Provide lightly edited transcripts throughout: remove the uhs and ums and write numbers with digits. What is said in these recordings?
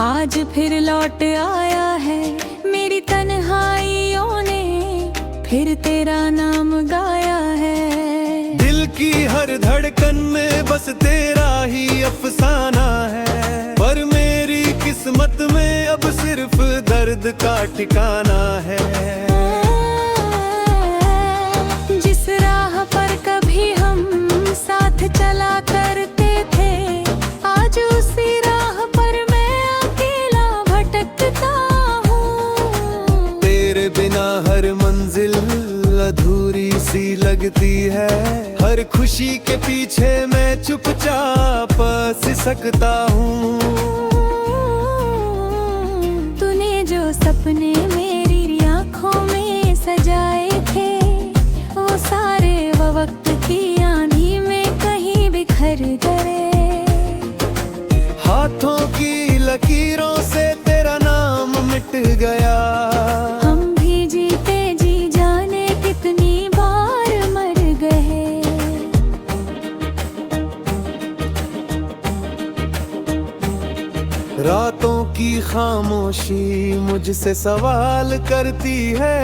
आज फिर लौट आया है मेरी तन्हाइयों ने, फिर तेरा नाम गाया है। दिल की हर धड़कन में बस तेरा ही अफसाना है, पर मेरी किस्मत में अब सिर्फ दर्द का ठिकाना है। जिस राह पर कभी हम साथ चला करते थे, आज उसी राह पर मैं अकेला भटकता हूँ। तेरे बिना हर मंजिल अधूरी सी लगती है, हर खुशी के पीछे मैं चुपचाप सिसकता हूँ। तूने जो सपने मेरी आँखों में सजाए थे, वो सारे वो वक्त की आंधी में कहीं बिखर गए। हाथों की लकीरों से तेरा नाम मिट गया, हम भी जीते जी जाने कितनी बार मर गए। रातों की खामोशी मुझसे सवाल करती है,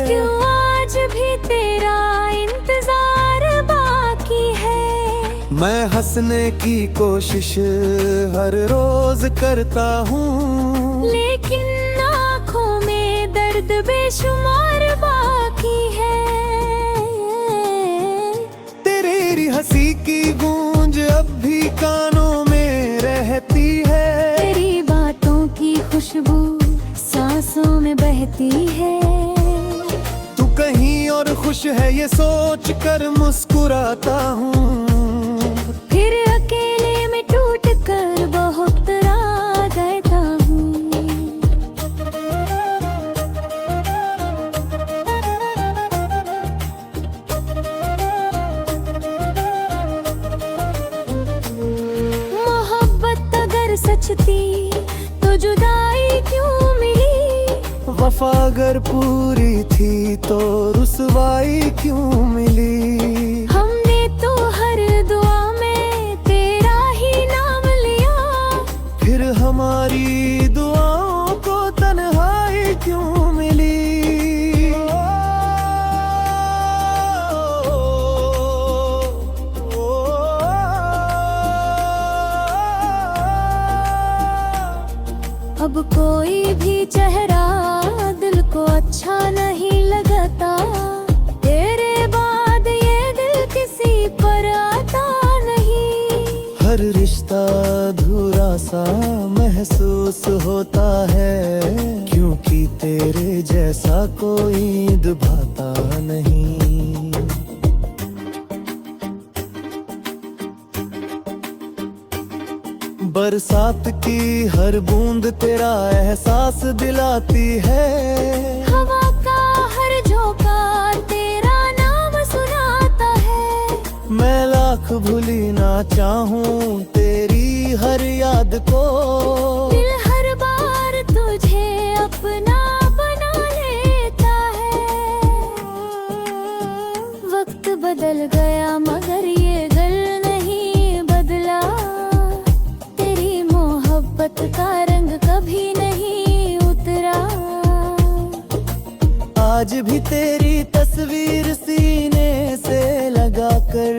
क्यों आज भी तेरा इंतजार बाकी है। मैं हंसने की कोशिश हर रोज करता हूँ, लेकिन आँखों में दर्द बेशुमार बाकी है। तेरी हंसी की गूंज अब भी कानों में रहती है, तेरी बातों की खुशबू सांसों में बहती है। तू कहीं और खुश है ये सोच कर मुस्कुराता हूँ, फिर अकेले में टूट कर बहुत रात रहता हूँ। मोहब्बत अगर सच थी तो जुदाई क्यों मिली, वफा अगर पूरी थी तो रुसवाई क्यों मिली। हमने तो हर दुआ में तेरा ही नाम लिया, फिर हमारी दुआओं को तन्हाई क्यों मिली। अब कोई भी चेहरा दिल को अच्छा नहीं लगता, तेरे बाद ये दिल किसी पर आता नहीं। हर रिश्ता अधूरा सा महसूस होता है, क्योंकि तेरे जैसा कोई निभाता नहीं। बरसात की हर बूंद तेरा एहसास दिलाती है, हवा का हर झोंका तेरा नाम सुनाता है। मैं लाख भूली ना चाहूं तेरी हर याद को, दिल हर बार तुझे अपना बना लेता है। वक्त बदल गया मगर ये दिल नहीं बदला, तेरी मोहब्बत का रंग कभी नहीं उतरा। आज भी तेरी तस्वीर सीने से लगाकर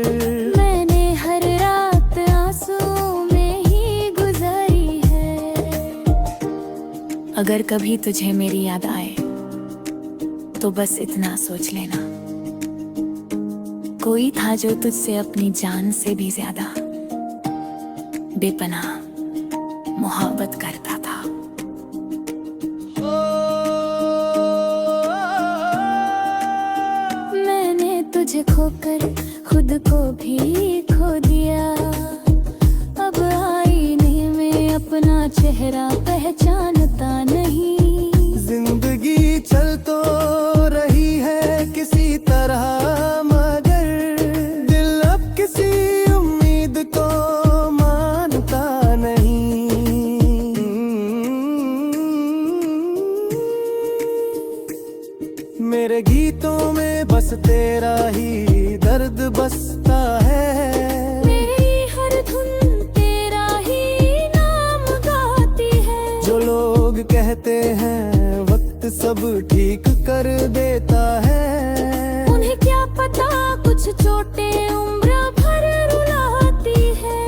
मैंने हर रात आंसू में ही गुजारी है। अगर कभी तुझे मेरी याद आए तो बस इतना सोच लेना, कोई था जो तुझसे अपनी जान से भी ज्यादा बेपनाह मोहब्बत करता था। मैंने तुझे खोकर खुद को भी खो दिया, अब आईने में अपना चेहरा पहचानता नहीं। जिंदगी चल तो रही है किसी तरह, मगर दिल अब किसी उम्मीद को मानता नहीं। मेरे गीतों में बस तेरा ही दर्द बसता है, मेरी हर धुन तेरा ही नाम गाती है। लोग कहते हैं वक्त सब ठीक कर देता है, उन्हें क्या पता कुछ चोटें उम्र भर रुलाती है।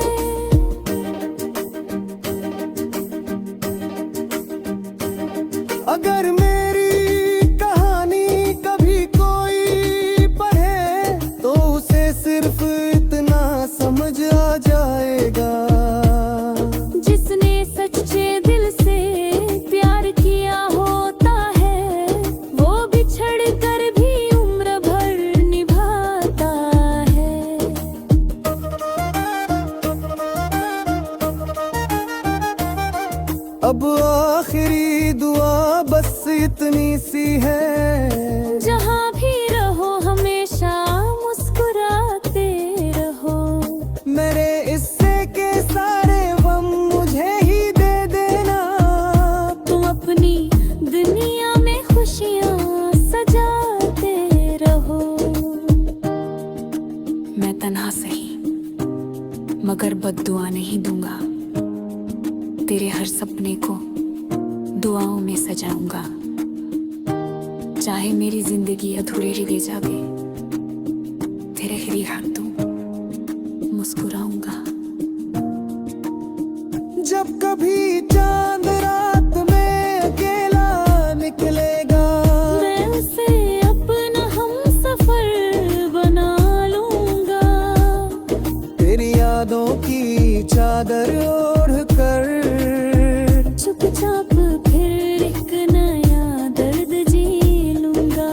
अगर मेरी कहानी कभी कोई पढ़े तो उसे सिर्फ इतना समझ आ जाएगा, जिसने सच्चे दिल से प्यार किया होता है वो बिछड़ कर भी उम्र भर निभाता है। अब आखिरी दुआ बस इतनी सी है, जहाँ भी रहो हमेशा मुस्कुराते रहो। मेरे इससे के सारे गम मुझे ही दे देना, तुम अपनी दुनिया में खुशियाँ सजाते रहो। मैं तन्हा सही मगर बद्दुआ नहीं दूंगा, तेरे हर सपने को दुआओं में सजाऊंगा। चाहे मेरी जिंदगी अधूरी रह जावे, तेरे ही हाथों मुस्कुराऊंगा। जब कभी चांद रात में अकेला निकलेगा, मैं उसे अपना हमसफर बना लूंगा। तेरी यादों की चादर ओढ़ कर चुपचाप फिर एक नया दर्द जी लूंगा।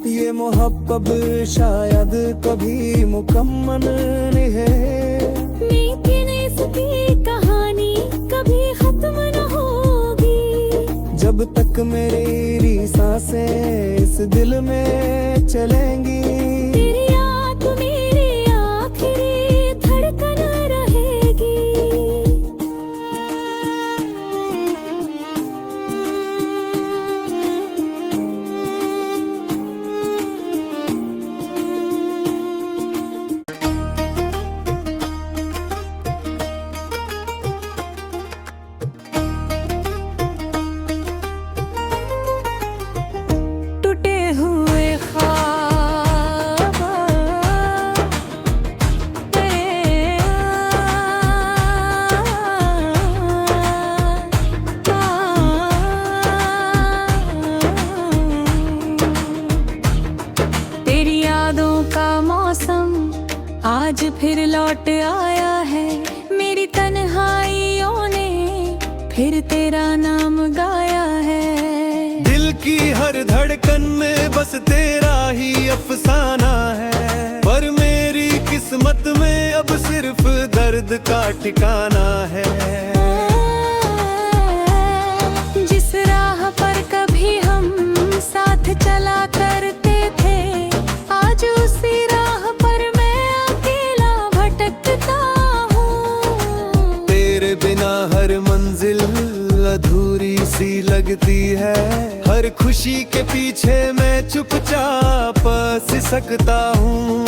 ये मोहब्बत शायद कभी मुकम्मल नहीं है, लेकिन इसकी कहानी कभी खत्म न होगी। जब तक मेरी सांसें इस दिल में चलेंगी, तेरी याद मेरी आखिरी धड़कन रहेगी। टूटे हुए ख्वाब तेरी यादों का मौसम आज फिर लौट आया है। मेरी तन्हाइयों ने फिर तेरा नाम गाया है। दिल की हर धड़कन में बस तेरा ही अफसाना है, पर मेरी किस्मत में अब सिर्फ दर्द का ठिकाना है। जिस राह पर कभी हम साथ चला करते थे, आज उसी राह पर मैं अकेला भटकता हूँ। तेरे बिना हर मंजिल अधूरी सी लगती है, हर खुशी के पीछे मैं चुपचाप सिसकता हूँ।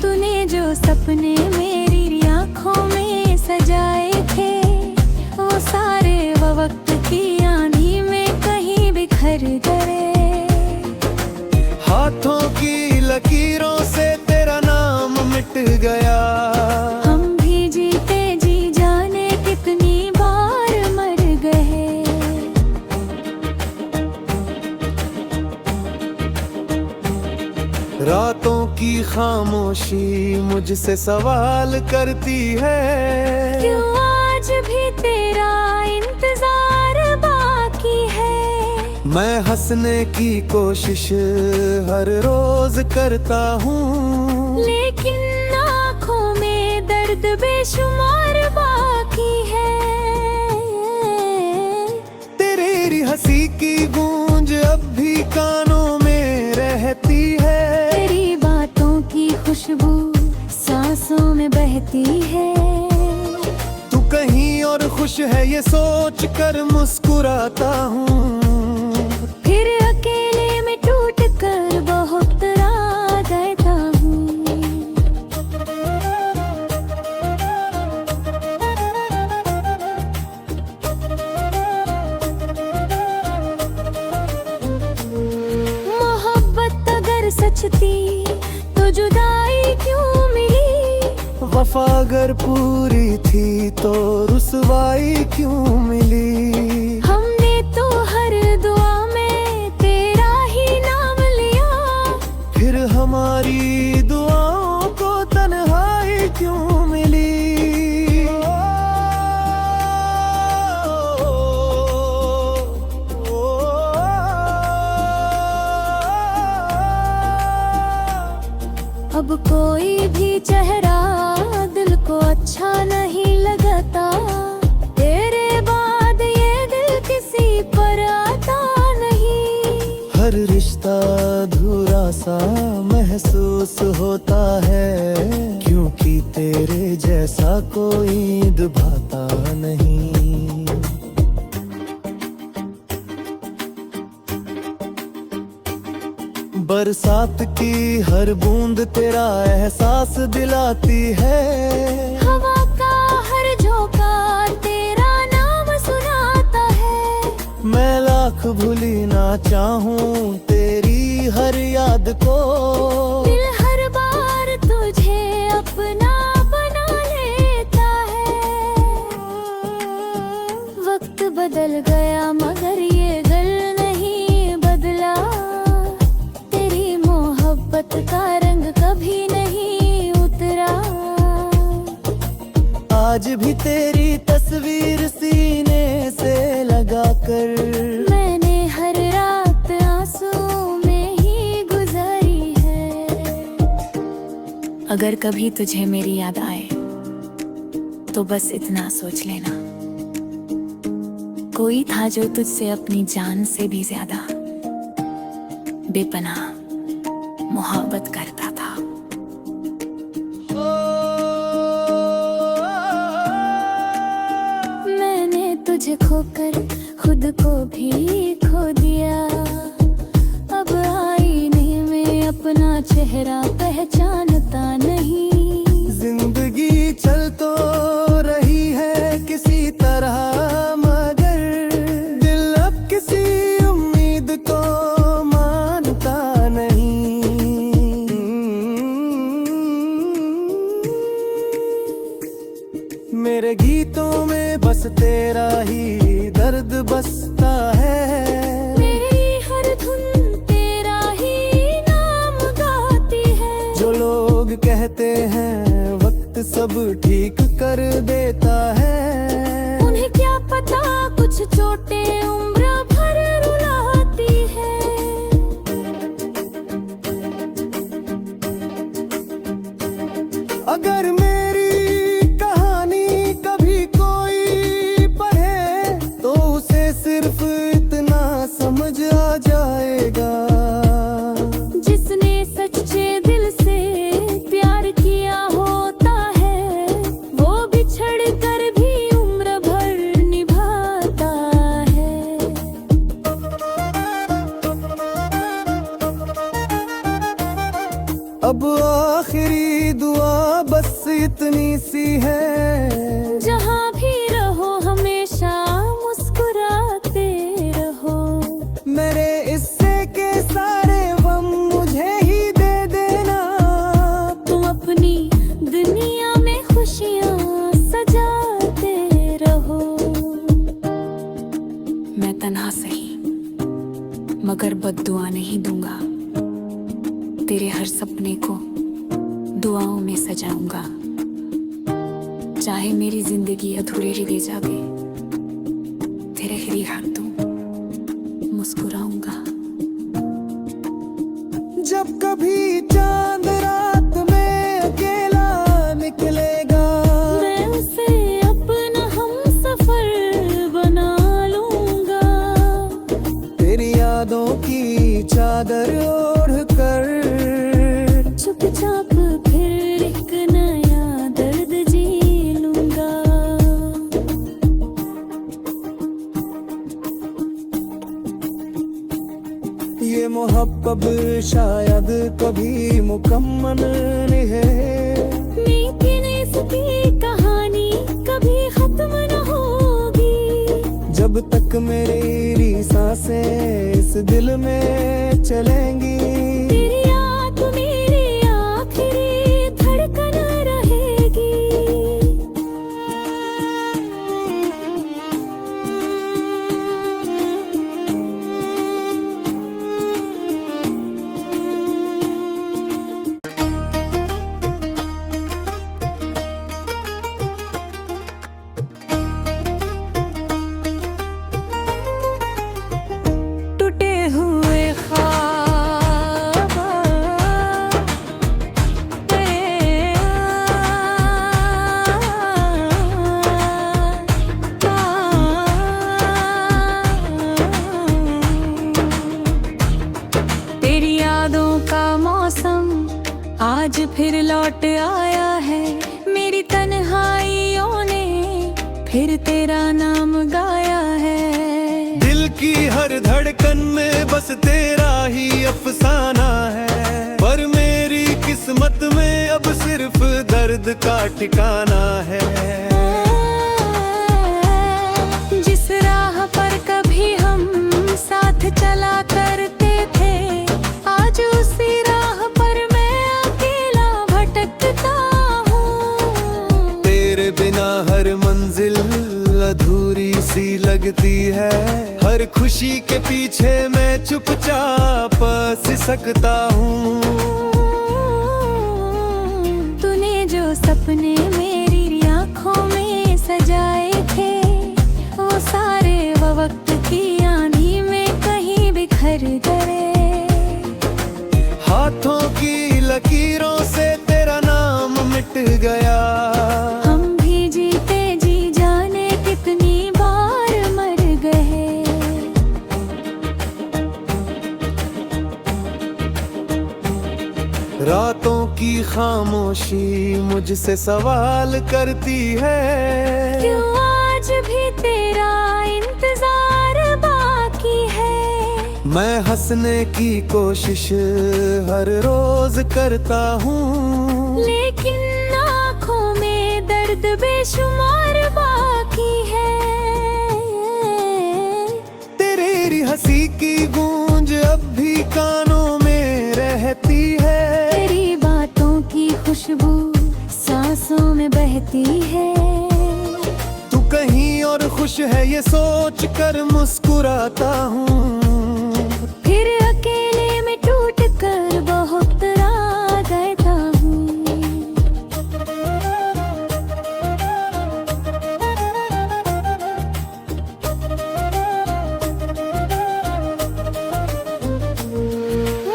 तूने जो सपने मेरी आँखों में सजाए थे, वो सारे वो वक्त की आंधी में कहीं बिखर गए। हाथों की लकीरों से तेरा नाम मिट गया, हम भी जीते जी जाने कितनी बार मर गए। रातों की खामोशी मुझसे सवाल करती है, क्यों आज भी तेरा इंतजार बाकी है। मैं हंसने की कोशिश हर रोज करता हूँ, लेकिन आँखों में दर्द बेशुमार बाकी है। तेरी हंसी की गूंज अब भी कानों में रहती है, तेरी बातों की खुशबू सांसों में बहती है। तू कहीं और खुश है ये सोच कर मुस्कुराता हूँ, फिर अकेले में टूट कर बहुत रात देता हूँ। तो जुदाई क्यों मिली। वफा अगर पूरी थी तो रुसवाई क्यों मिली। हमने तो हर दुआ में तेरा ही नाम लिया, फिर हमारी दुआओं को तन्हाई क्यों मिली। अब कोई भी चेहरा दिल को अच्छा नहीं लगता, तेरे बाद ये दिल किसी पर आता नहीं। हर रिश्ता अधूरा सा महसूस होता है, क्योंकि तेरे जैसा कोई निभाता नहीं। बरसात की हर बूंद तेरा एहसास दिलाती है, हवा का हर झोंका तेरा नाम सुनाता है। मैं लाख भूली ना चाहूं तेरी हर याद को, दिल हर बार तुझे अपना बना लेता है। वक्त बदल गया मगर ये दिल नहीं बदला, तेरी मोहब्बत का रंग कभी नहीं उतरा। आज भी तेरी तस्वीर सीने से लगाकर मैंने हर रात आंसू में ही गुजारी है। अगर कभी तुझे मेरी याद आए तो बस इतना सोच लेना, कोई था जो तुझसे अपनी जान से भी ज्यादा बेपनाह मोहब्बत करता था। मैंने तुझे खोकर खुद को भी खो दिया, अब आईने में अपना चेहरा पहचानता नहीं। जिंदगी चल तो रही है किसी तरह, मगर दिल अब किसी उम्मीद को मानता नहीं। मेरे गीतों में बस तेरा ही दर्द बसता है, मेरी हर धुन तेरा ही नाम गाती है। जो लोग कहते हैं वक्त सब ठीक कर देता है, उन्हें क्या पता कुछ चोटें उम्र भर रुलाती है। अगर मेरी कहानी कभी कोई पढ़े तो उसे सिर्फ इतना समझ आ जाएगा, जिसने सच्चे दिल से प्यार किया होता है, वो बिछड़ कर भी उम्र भर निभाता है। अब आखिरी दुआ बस इतनी सी है, जहाँ भी रहो हमेशा मुस्कुराते रहो। मेरे इससे के सारे गम मुझे ही दे देना, तुम अपनी दुनिया में खुशियाँ सजाते रहो। मैं तन्हा सही मगर बद्दुआ नहीं दूंगा, तेरे हर सपने को दुआओं में सजाऊंगा। चाहे मेरी जिंदगी अधूरी रह जावे, तेरे ही हाथों मुस्कुराऊंगा। जब कभी चांद रात में अकेला निकलेगा, मैं उसे अपना हमसफर बना लूंगा। तेरी यादों की चादर ओढ़ कर चुपचाप फिर एक नया दर्द जी लूंगा। ये मोहब्बत शायद कभी मुकम्मल नहीं है, लेकिन इसकी कहानी कभी खत्म न होगी। जब तक मेरी सांसें इस दिल में चलेंगी, तेरी याद मेरी याद आज फिर लौट आया है मेरी तन्हाइयों ने फिर तेरा नाम गाया है। दिल की हर धड़कन में बस तेरा ही अफसाना है, पर मेरी किस्मत में अब सिर्फ दर्द का ठिकाना है। जिस राह पर कभी हम साथ चला करते थे, आज उसी राह पर मैं अकेला भटकता हूँ। तेरे बिना हर मंजिल अधूरी सी लगती है, हर खुशी के पीछे मैं चुपचाप सिसकता हूँ। तूने जो सपने मेरी आँखों में सजाए थे, वो सारे वो वक्त की आंधी में कहीं बिखर गए। हाथों की लकीरों से तेरा नाम मिट गया, हम भी जीते जी जाने कितनी बार मर गए। रातों की खामोशी मुझसे सवाल करती है, क्यों आज भी तेरा इंतजार बाकी है। मैं हंसने की कोशिश हर रोज करता हूँ, लेकिन आँखों में दर्द बेशुमार बाकी है। तेरी हंसी की गूंज अब भी कानों में रहती है, तेरी बातों की खुशबू सांसों में बहती है। तू कहीं और खुश है ये सोच कर मुस्कुराता हूँ, फिर अकेले में टूट कर बहुत रात रहता हूँ।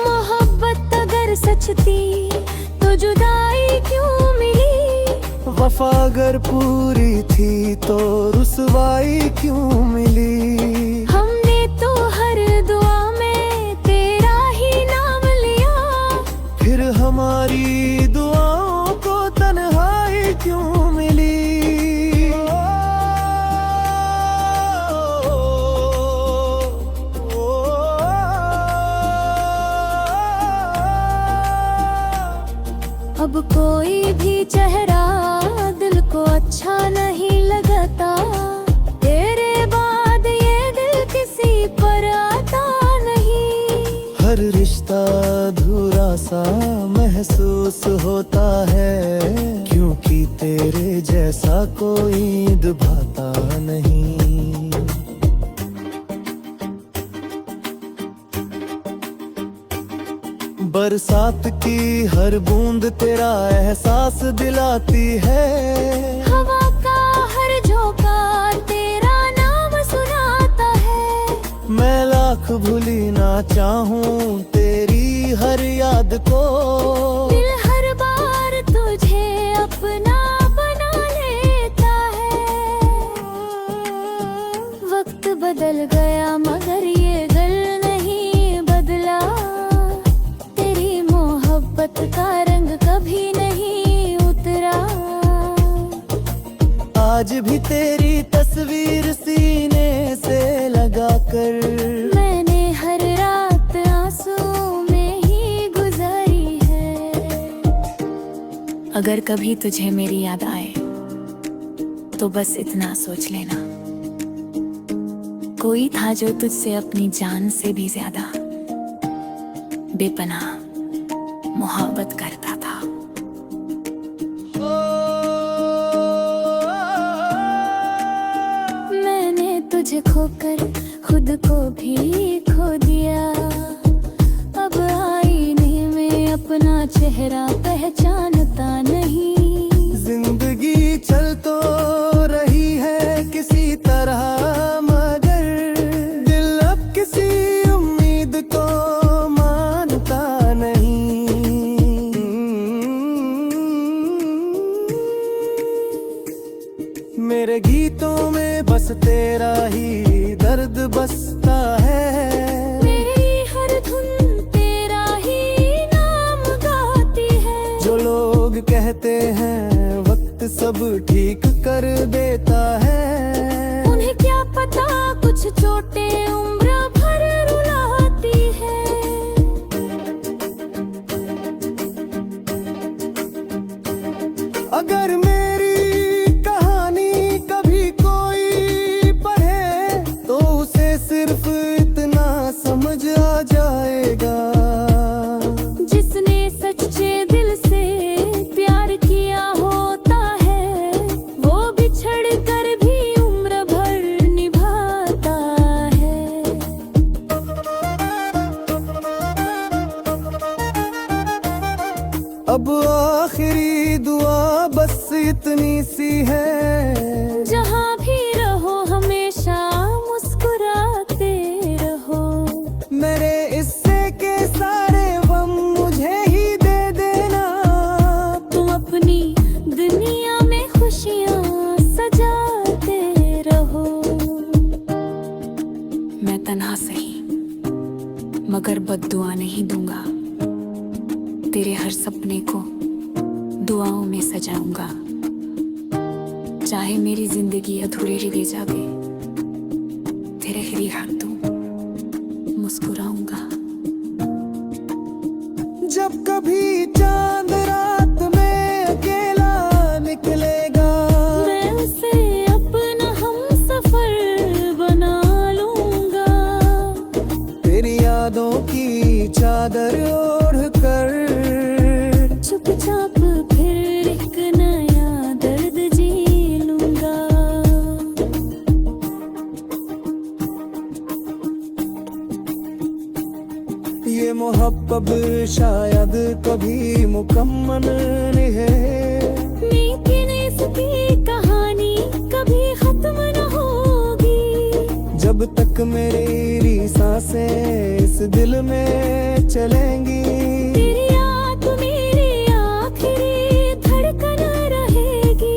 मोहब्बत अगर सच थी तो जुदाई क्यों मिली, वफा अगर पूरी थी तो रुसवाई क्यों मिली। हमने तो हर दुआ में तेरा ही नाम लिया, फिर हमारी दुआओं को तन्हाई क्यों मिली। अब कोई भी चेहरा दिल को अच्छा नहीं लगता, तेरे बाद ये दिल किसी पर आता नहीं। हर रिश्ता अधूरा सा महसूस होता है, क्योंकि तेरे जैसा कोई निभाता नहीं। बरसात की हर बूंद तेरा एहसास दिलाती है, हवा का हर झोंका तेरा नाम सुनाता है। मैं लाख भूली ना चाहूं तेरी हर याद को, दिल हर बार तुझे अपना बना लेता है। वक्त बदल गया मगर ये दिल नहीं बदला, तेरी मोहब्बत का रंग कभी नहीं उतरा। आज भी तेरी तस्वीर सीने से लगाकर मैंने हर रात आंसू में ही गुजारी है। अगर कभी तुझे मेरी याद आए तो बस इतना सोच लेना, कोई था जो तुझसे अपनी जान से भी ज्यादा बेपनाह मोहब्बत करता था। मैंने तुझे खोकर खुद को भी खो दिया, अब आईने में अपना चेहरा पहचानता नहीं। जिंदगी चल तो रही है किसी तरह, मगर दिल अब किसी उम्मीद को मानता नहीं। मेरे गीतों में बस तेरा ही दर्द बसता है, मेरी हर धुन तेरा ही नाम गाती है। लोग कहते हैं वक्त सब ठीक कर देता है, उन्हें क्या पता कुछ चोटें उम्र भर रुलाती है। अगर मेरी कहानी कभी कोई पढ़े तो उसे सिर्फ इतना समझ आ जाएगा, जिसने सच्चे दिल से प्यार किया होता है वो बिछड़ कर भी उम्र भर निभाता है। अब आखिरी दुआ बस इतनी सी है, जहाँ भी रहो हमेशा मुस्कुराते रहो। मेरे इससे के सारे गम मुझे ही दे देना, तुम अपनी दुनिया में खुशियाँ सजाते रहो। मैं तन्हा सही मगर बद्दुआ नहीं दूंगा, तेरे हर सपने को दुआओं में सजाऊंगा। चाहे मेरी जिंदगी अधूरी रह जावे, तेरे ही हाथों मुस्कुराऊंगा। जब कभी चांद रात में अकेला निकलेगा, मैं उसे अपना हमसफर बना लूंगा। तेरी यादों की चादर ओढ़ कर चुपचाप फिर एक नया दर्द जी लूंगा। ये मोहब्बत शायद कभी मुकम्मल नहीं है, लेकिन इसकी कहानी कभी खत्म न होगी। जब तक मेरी सांसें इस दिल में चलेंगी, तेरी याद मेरी आखिरी धड़कन रहेगी।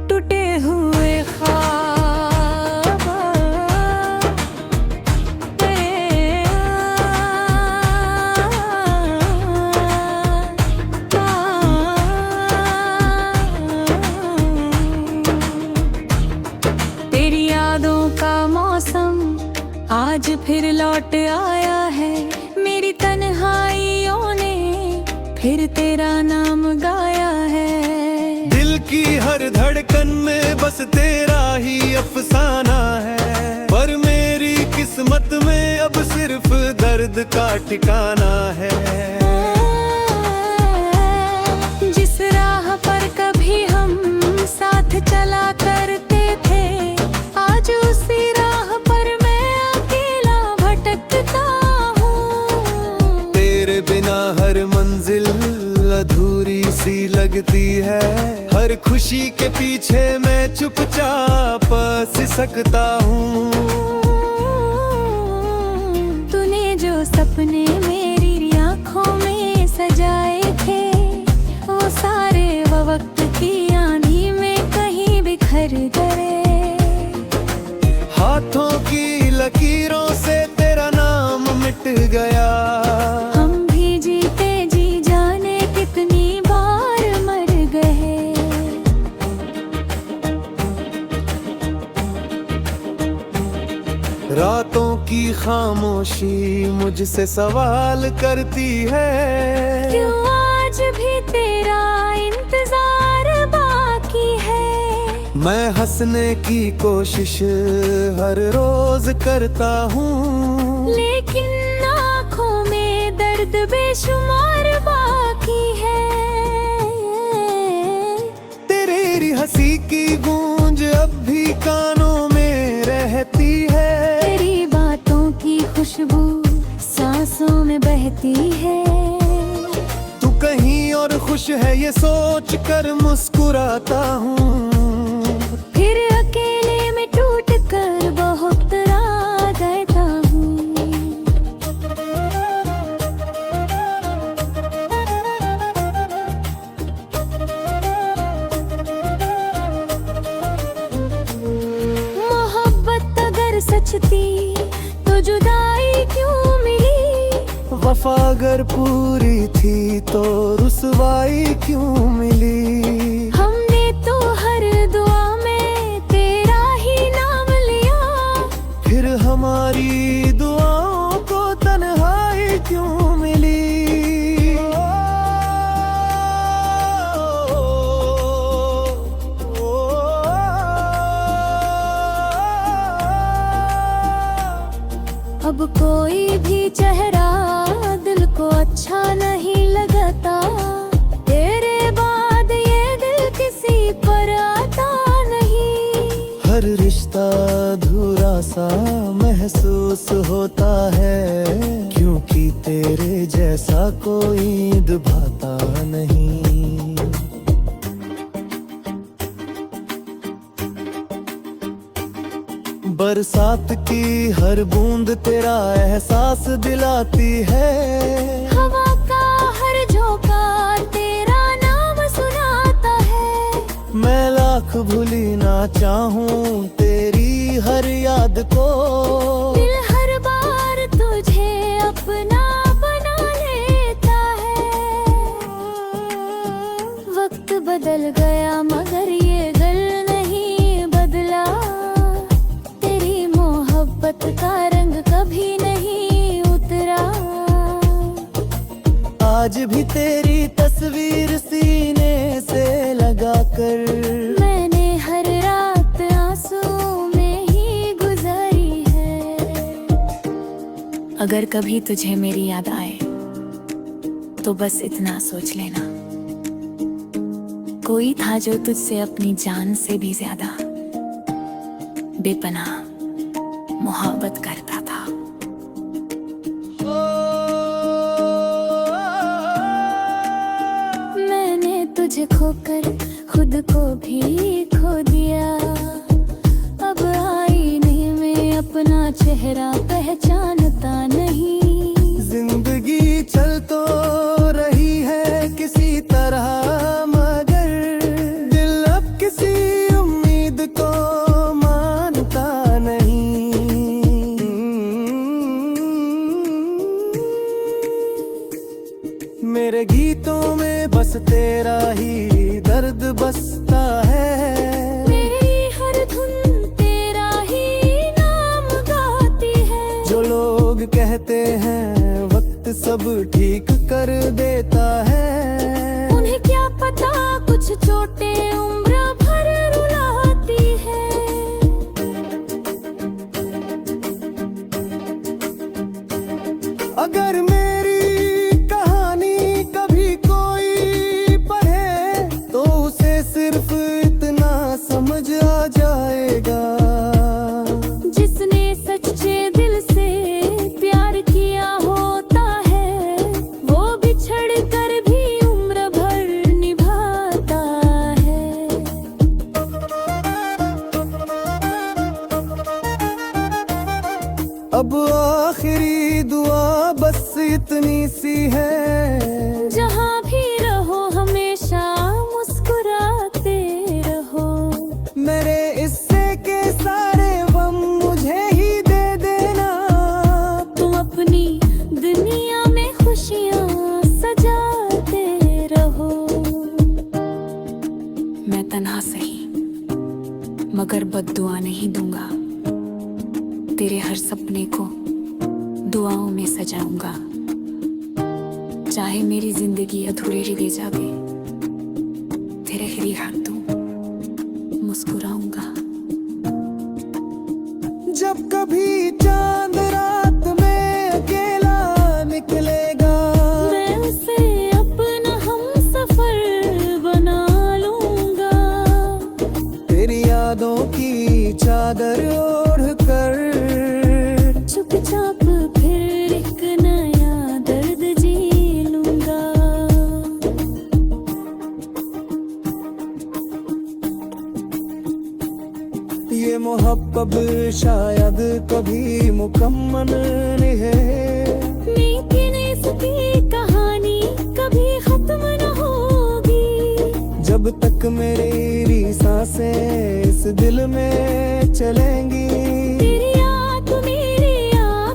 टूटे हुए ख्वाब तेरी यादों का मौसम आज फिर लौट आया है। मेरी तन्हाइयों ने फिर तेरा नाम गाया है। दिल की हर धड़कन में बस तेरा ही अफसाना है, पर मेरी किस्मत में अब सिर्फ दर्द का ठिकाना है। जिस राह पर कभी हम साथ चला करते थे, आज उसी राह पर मैं अकेला भटकता हूँ। तेरे बिना हर मंजिल अधूरी सी लगती है, हर खुशी के पीछे मैं चुपचाप सिसकता हूँ। तूने जो सपने मेरी आँखों में सजाए थे, वो सारे वो वक्त की आंधी में कहीं बिखर गए। हाथों की लकीरों से तेरा नाम मिट गया, हम भी जीते जी जाने कितनी बार मर गए। रातों की खामोशी मुझसे सवाल करती है, क्यों आज भी तेरा इंतजार बाकी है। मैं हंसने की कोशिश हर रोज करता हूँ, लेकिन आँखों में दर्द बेशुमार बाकी है। तेरी हंसी की गूंज अब भी कानों में रहती है, तेरी बातों की खुशबू सांसों में बहती है। तू कहीं और खुश है ये सोच कर मुस्कुराता हूँ, फिर अकेले में टूट कर बहुत रात देता हूँ। तो जुदाई क्यों मिली। वफा अगर पूरी थी तो रुसवाई क्यों मिली। हमने तो हर दुआ में तेरा ही नाम लिया, फिर हमारी दुआओं को तन्हाई क्यों मिली। अब कोई भी चेहरा दिल को अच्छा नहीं लगता, तेरे बाद ये दिल किसी पर आता नहीं। हर रिश्ता अधूरा सा महसूस होता है, क्योंकि तेरे जैसा कोई निभाता नहीं। बरसात की हर बूंद तेरा एहसास दिलाती है, हवा का हर झोंका तेरा नाम सुनाता है। मैं लाख भूली ना चाहूं तेरी हर याद को, दिल हर बार तुझे अपना बना लेता है। वक्त बदल गया मगर ये दिल नहीं बदला, तेरी मोहब्बत का रंग कभी नहीं उतरा। आज भी तेरी तस्वीर सीने से लगाकर मैंने हर रात आंसू में ही गुजारी है। अगर कभी तुझे मेरी याद आए तो बस इतना सोच लेना, कोई था जो तुझसे अपनी जान से भी ज्यादा बेपनाह मोहब्बत करता था। मैंने तुझे खोकर खुद को भी खो दिया, अब आईने में अपना चेहरा पहचानता नहीं। जिंदगी चल तो रही है किसी तरह, मगर दिल अब किसी उम्मीद को मानता नहीं। मेरे गीतों में बस तेरा ही दर्द बसता है, मेरी हर धुन तेरा ही नाम गाती है। जो लोग कहते हैं वक्त सब ठीक कर देता है, उन्हें क्या पता कुछ चोटें उम्र भर रुलाती है। अगर मेरी कहानी कभी कोई पढ़े तो उसे सिर्फ इतना समझ आ जाएगा, जिसने सच्चे दिल से प्यार किया होता है, वो बिछड़ कर भी उम्र भर निभाता है। अब आखिरी दुआ बस इतनी सी है, जहाँ भी रहो हमेशा मुस्कुराते रहो। मेरे इससे के सारे गम मुझे ही दे देना, तुम अपनी दुनिया में खुशियाँ सजाते रहो। मैं तन्हा सही मगर बद्दुआ नहीं दूंगा, तेरे हर सपने को दुआओं में सजाऊंगा। चाहे मेरी जिंदगी अधूरी ही दे जावे, तेरे ही हाथों मुस्कुराऊंगा। जब कभी चांद रात में अकेला निकलेगा, मैं उसे अपना हमसफर बना लूंगा। तेरी यादों की चादर ओढ़ कर चुपचाप फिर एक नया दर्द जी लूंगा। ये मोहब्बत शायद कभी मुकम्मल नहीं है, लेकिन इसकी कहानी कभी खत्म न होगी। जब तक मेरी सांसें इस दिल में चलेंगी, तेरी याद मेरी याद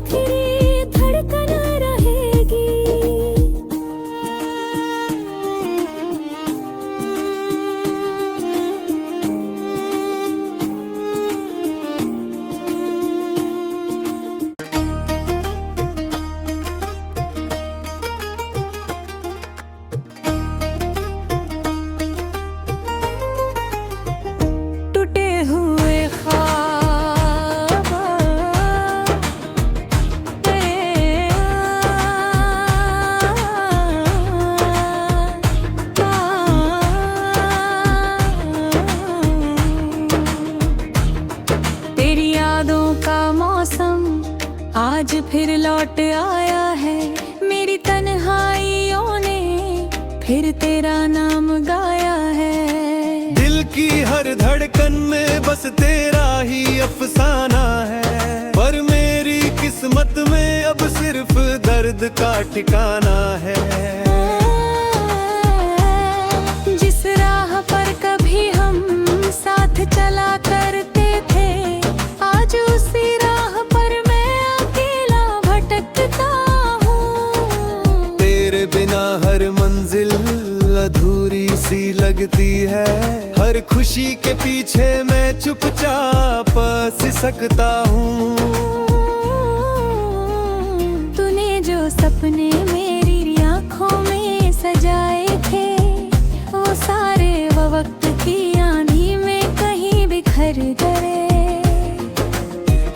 आज फिर लौट आया है मेरी तन्हाइयों ने फिर तेरा नाम गाया है। दिल की हर धड़कन में बस तेरा ही अफसाना है, पर मेरी किस्मत में अब सिर्फ दर्द का ठिकाना है। जिस राह पर कभी हम साथ चला करते थे, आज उसी राह पर मैं अकेला भटकता हूँ। तेरे बिना हर मंजिल अधूरी सी लगती है, हर खुशी के पीछे मैं चुपचाप सिसकता हूँ। तूने जो सपने मेरी आँखों में सजाए थे, वो सारे वो वक्त की आंधी में कहीं बिखर गए।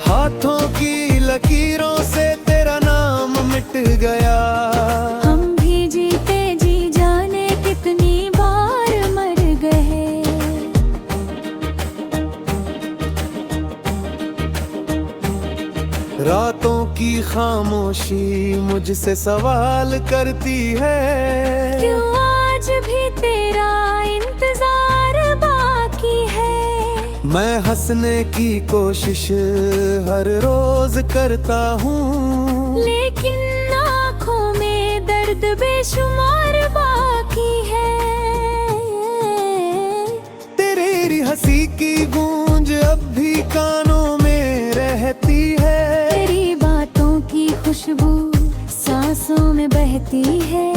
हाथों की लकीरों से तेरा नाम मिट गया, हम भी जीते जी जाने कितनी बार मर गए। रातों की खामोशी मुझसे सवाल करती है, क्यों आज भी तेरा इंतजार बाकी है। मैं हंसने की कोशिश हर रोज करता हूँ, लेकिन आँखों में दर्द बेशुमार बाकी है। तेरी हंसी की गूंज अब भी कानों में रहती है, तेरी बातों की खुशबू सांसों में बहती है।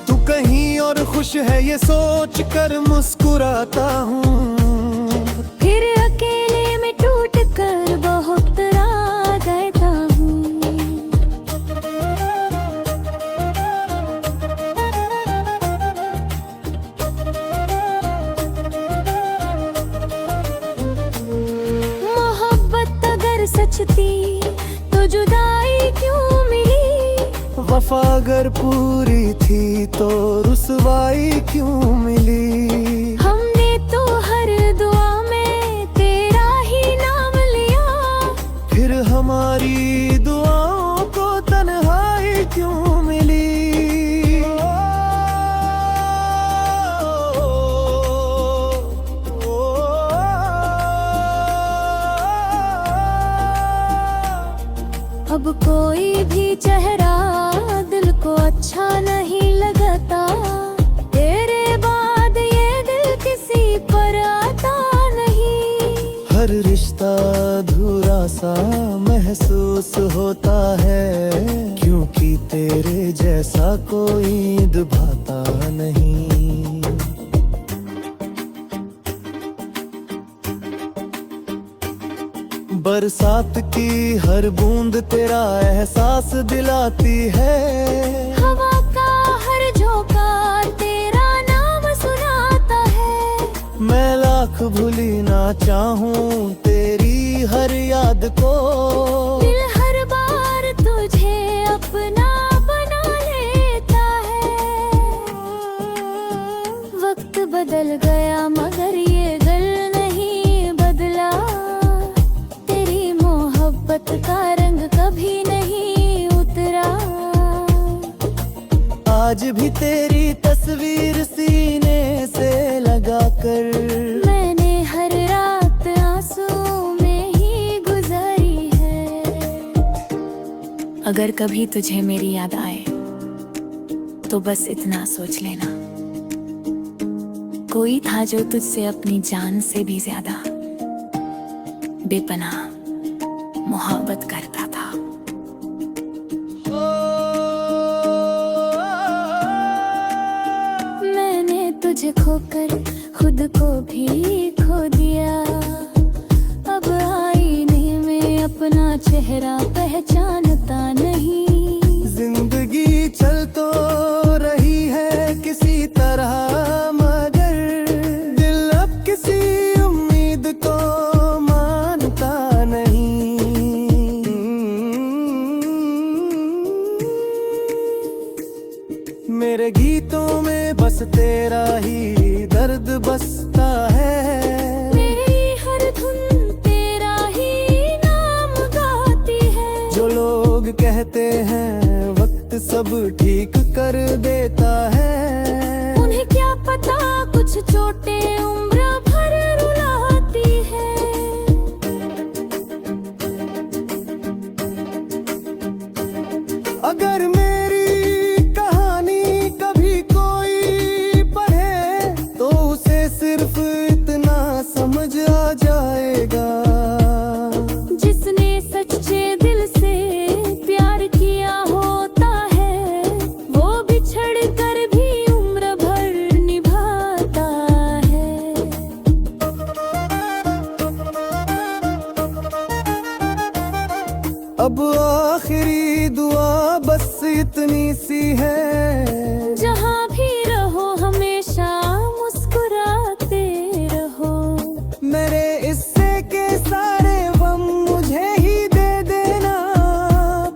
तू कहीं और खुश है ये सोच कर मुस्कुराता हूँ, फिर अकेले में टूट कर बहुत रात रहता हूँ। मोहब्बत अगर सच थी तो जुदाई क्यों मिली, वफा अगर पूरी थी तो रुसवाई क्यों मिली। हमने तो हर दुआ में तेरा ही नाम लिया, फिर हमारी दुआओं को तन्हाई क्यों मिली। अब कोई भी चेहरा दिल को अच्छा नहीं लगता, तेरे बाद ये दिल किसी पर आता नहीं। हर रिश्ता अधूरा सा महसूस होता है, क्योंकि तेरे जैसा कोई निभाता नहीं। बरसात की हर बूंद तेरा एहसास दिलाती है, हवा का हर झोंका तेरा नाम सुनाता है। मैं लाख भूली ना चाहूं तेरी हर याद को, दिल हर बार तुझे अपना बना लेता है। वक्त बदल गया मगर ये दिल नहीं बदला, तेरी मोहब्बत का रंग कभी नहीं उतरा। आज भी तेरी तस्वीर सीने से लगाकर मैंने हर रात आंसू में ही गुजारी है। अगर कभी तुझे मेरी याद आए तो बस इतना सोच लेना, कोई था जो तुझसे अपनी जान से भी ज्यादा बेपनाह मोहब्बत करता था। मैंने तुझे खोकर खुद को भी खो दिया, अब आईने में अपना चेहरा पहचानता नहीं। जिंदगी चल तो रही है किसी तरह, मगर दिल अब किसी उम्मीद को मानता नहीं। मेरे गीतों में बस तेरा ही दर्द बसता है, मेरी हर धुन तेरा ही नाम गाती है। लोग कहते हैं वक्त सब ठीक कर देता है। उन्हें क्या पता कुछ चोटें उम्र भर रुलाती है। अगर मेरी कहानी कभी कोई पढ़े तो उसे सिर्फ इतना समझ आ जाएगा, जिसने सच्चे दिल से प्यार किया होता है वो बिछड़ कर भी उम्र भर निभाता है। अब आखिरी दुआ बस इतनी सी है, जहाँ भी रहो हमेशा मुस्कुराते रहो। मेरे इससे के सारे गम मुझे ही दे देना,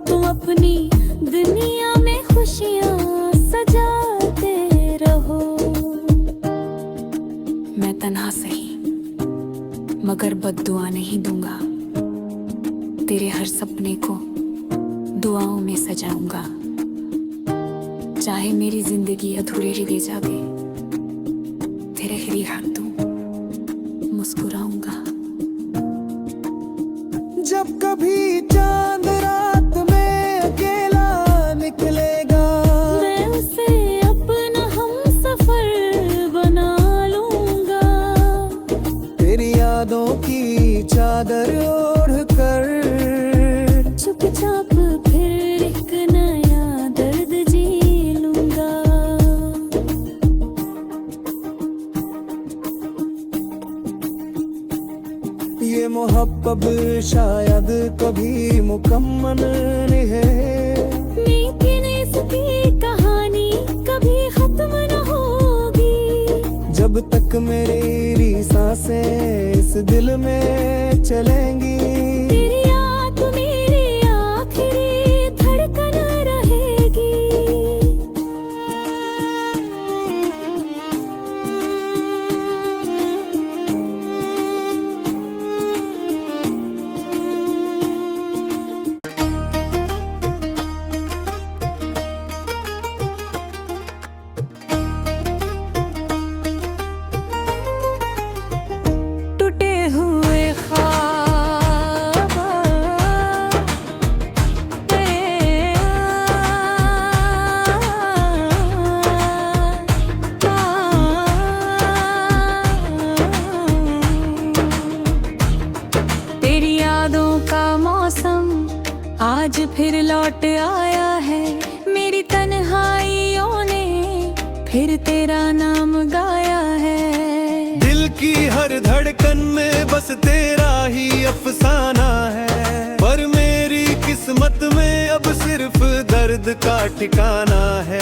तुम अपनी दुनिया में खुशियाँ सजाते रहो। मैं तन्हा सही मगर बद्दुआ नहीं दूंगा, तेरे हर सपने को दुआओं में सजाऊंगा। चाहे मेरी जिंदगी अधूरी ही दे जावे, तेरे ही हाथों मुस्कुराऊंगा। जब कभी चांद रात में अकेला निकलेगा, मैं उसे अपना हमसफर बना लूंगा। तेरी यादों की चादर ओढ़ कर चुपचाप फिर एक नया दर्द जी लूंगा। ये मोहब्बत शायद कभी मुकम्मल नहीं है, लेकिन इसकी कहानी कभी खत्म न होगी। जब तक मेरी सांसें इस दिल में चलेंगी, तेरी याद मेरी आखिरी धड़कन रहेगी। टूटे हुए ख्वाब तेरी यादों का मौसम आज फिर लौट आया है। मेरी तन्हाइयों ने फिर तेरा नाम गाया है। दिल की हर धड़कन में बस तेरा ही अफसाना है, पर मेरी किस्मत में अब सिर्फ दर्द का ठिकाना है।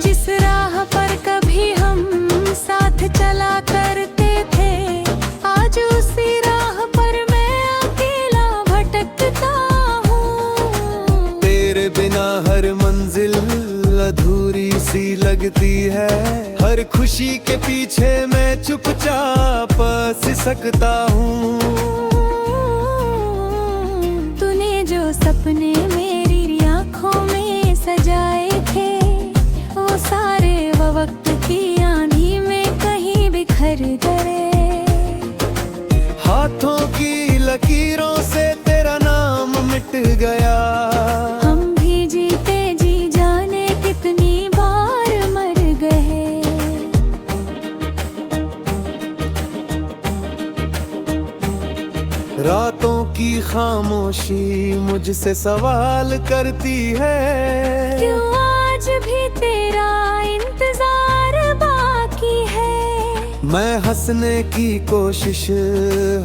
जिस राह पर कभी हम साथ चला करते थे, आज उसी राह पर मैं अकेला भटकता हूँ। तेरे बिना हर मंजिल अधूरी सी लगती है, हर खुशी के पीछे मैं चुपचाप सिसकता हूँ। तूने जो सपने मेरी आँखों में सजाए थे, वो सारे वो वक्त की आंधी में कहीं बिखर गए। हाथों की लकीरों से तेरा नाम मिट गया, हम भी जीते जी जाने कितनी बार मर गए। रातों की खामोशी मुझसे सवाल करती है, क्यों आज भी तेरा इंतजार बाकी है। मैं हंसने की कोशिश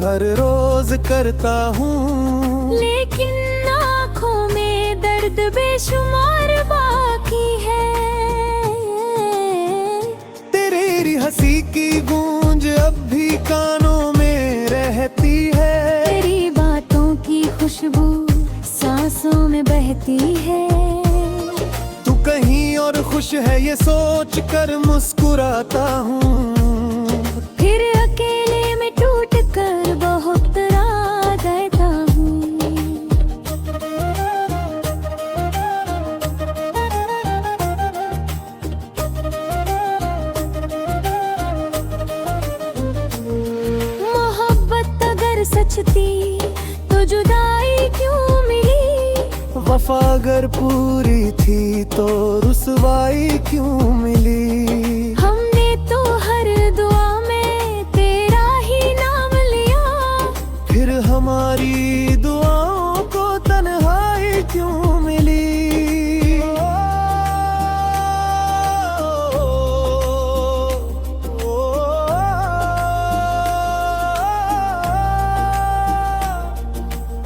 हर रोज करता हूँ, लेकिन आँखों में दर्द बेशुमार बाकी है। तेरी हंसी की गूंज अब भी कानों में रहती है, तेरी बातों की खुशबू सांसों में बहती है। तू कहीं और खुश है ये सोच कर मुस्कुराता हूँ, फिर अकेले में टूट कर बहुत रात रहता हूँ। तो जुदाई क्यों मिली। वफा अगर पूरी थी तो रुसवाई क्यों मिली। हमने तो हर दुआ में तेरा ही नाम लिया, फिर हमारी दुआओं को तन्हाई क्यों मिली।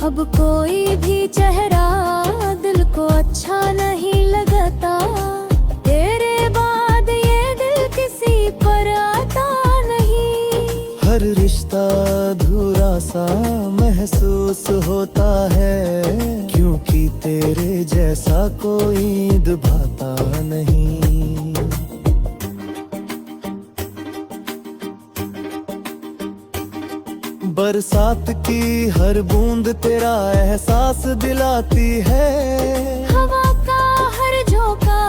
अब कोई भी चेहरा दिल को अच्छा नहीं लगता, तेरे बाद ये दिल किसी पर आता नहीं। हर रिश्ता अधूरा सा महसूस होता है, क्योंकि तेरे जैसा कोई निभाता नहीं। बरसात की हर बूंद तेरा एहसास दिलाती है, हवा का हर झोंका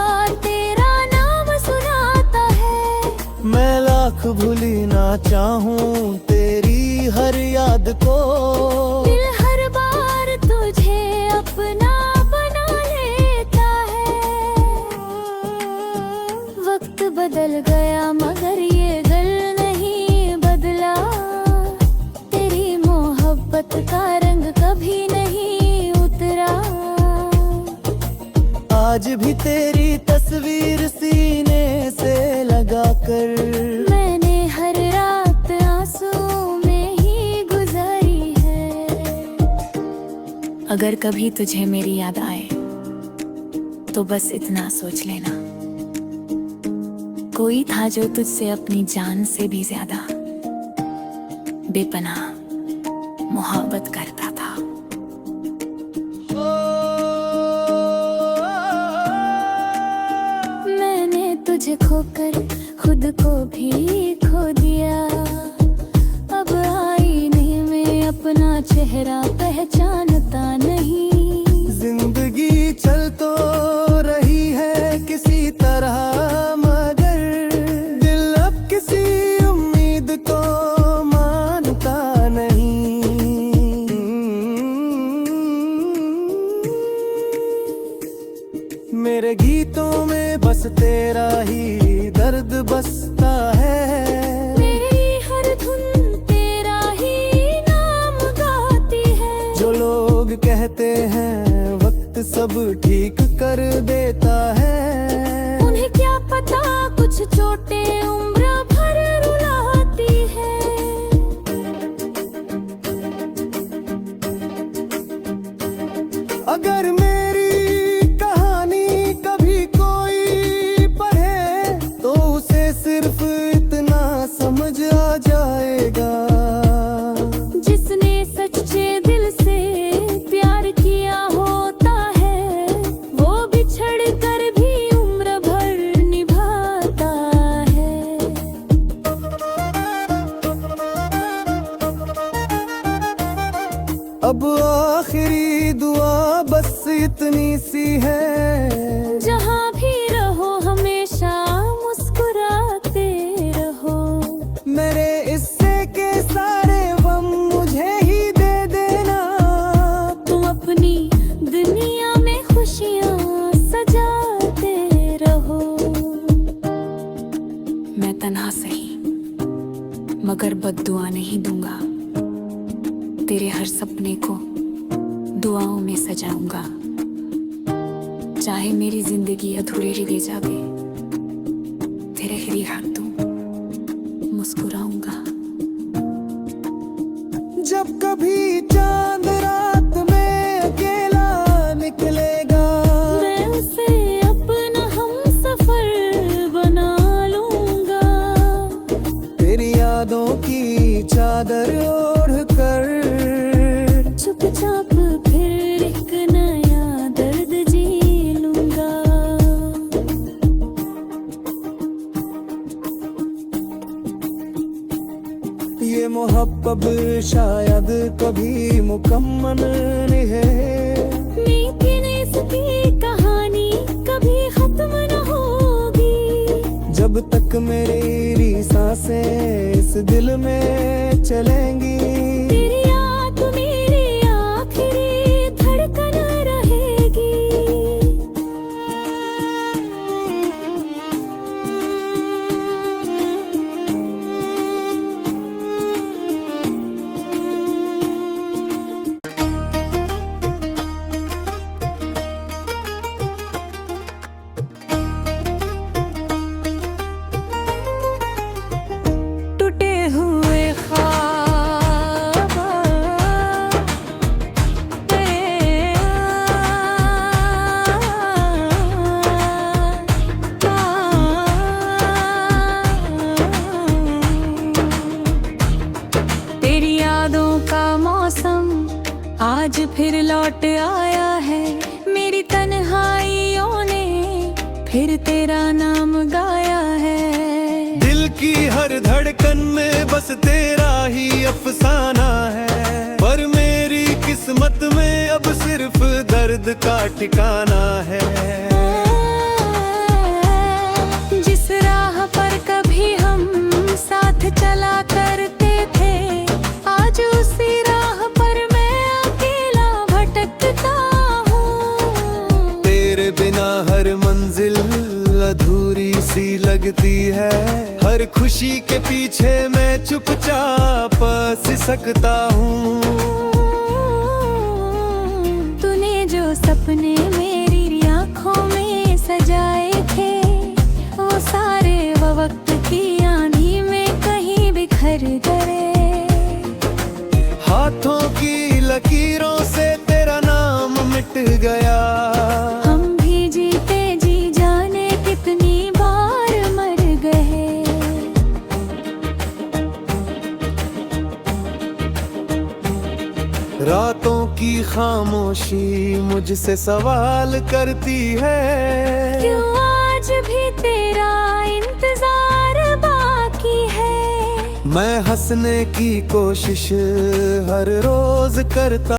तेरा नाम सुनाता है। मैं लाख भूली ना चाहूं तेरी हर याद को, दिल हर बार तुझे अपना बना लेता है। वक्त बदल गया मगर ये दिल नहीं बदला, तेरी मोहब्बत का रंग कभी नहीं उतरा। आज भी तेरी तस्वीर सीने से लगाकर मैंने हर रात आंसू में ही गुजारी है। अगर कभी तुझे मेरी याद आए तो बस इतना सोच लेना, कोई था जो तुझसे अपनी जान से भी ज्यादा बेपनाह मोहब्बत करता था। मैंने तुझे खोकर खुद को भी खो दिया, अब आईने में अपना चेहरा पहचानता नहीं। जिंदगी चल तो रही है किसी तरह, मगर दिल अब किसी उम्मीद को मानता नहीं। मेरे गीतों में बस तेरा ही दर्द बसता है, मेरी हर धुन तेरा ही नाम गाती है। जो लोग कहते हैं वक्त सब ठीक कर देता है, उन्हें क्या पता कुछ चोटें उम्र भर रुलाती है। अगर मेरी कहानी कभी कोई पढ़े तो उसे सिर्फ इतना समझ आ जाएगा, जिसने सच्चे दिल से प्यार किया होता है, वो बिछड़ कर भी उम्र भर निभाता है। अब आखिरी दुआ बस इतनी सी है, जहाँ भी रहो हमेशा मुस्कुराते रहो। मेरे इससे के सारे गम मुझे ही दे देना, तुम अपनी दुनिया में खुशियाँ सजाते रहो। मैं तन्हा सही मगर बद्दुआ नहीं दूंगा, तेरे हर सपने को दुआओं में सजाऊंगा। चाहे मेरी जिंदगी अधूरी ही दे जावे, तेरे ही हाथ दूं मुस्कुराऊंगा। जब कभी चांद रात में अकेला निकलेगा, मैं उसे अपना हमसफर बना लूंगा। तेरी यादों की चादर ओढ़ कर चुपचाप फिर एक नया दर्द जी लूंगा। ये मोहब्बत शायद कभी मुकम्मल नहीं है, लेकिन इसकी कहानी कभी खत्म न होगी। जब तक मेरी सांसें इस दिल में चलेंगी, तेरी याद मेरी याद आज फिर लौट आया है मेरी तन्हाइयों ने फिर तेरा नाम गाया है। दिल की हर धड़कन में बस तेरा ही अफसाना है, पर मेरी किस्मत में अब सिर्फ दर्द का ठिकाना है। जिस राह पर कभी हम साथ चला करते थे, आज उसी राह पर मैं अकेला भटकता हूँ। तेरे बिना हर मंजिल अधूरी सी लगती है, हर खुशी के पीछे मैं चुपचाप सिसकता हूँ। तूने जो सपने मेरी आँखों में सजाए थे, वो सारे वो वक्त की आंधी में कहीं बिखर गए। हाथों की लकीरों से तेरा नाम मिट गया, हम भी जीते जी जाने कितनी बार मर गए। रातों की खामोशी मुझसे सवाल करती है, क्यों आज भी तेरा इंतजार बाकी है। मैं हंसने की कोशिश हर रोज करता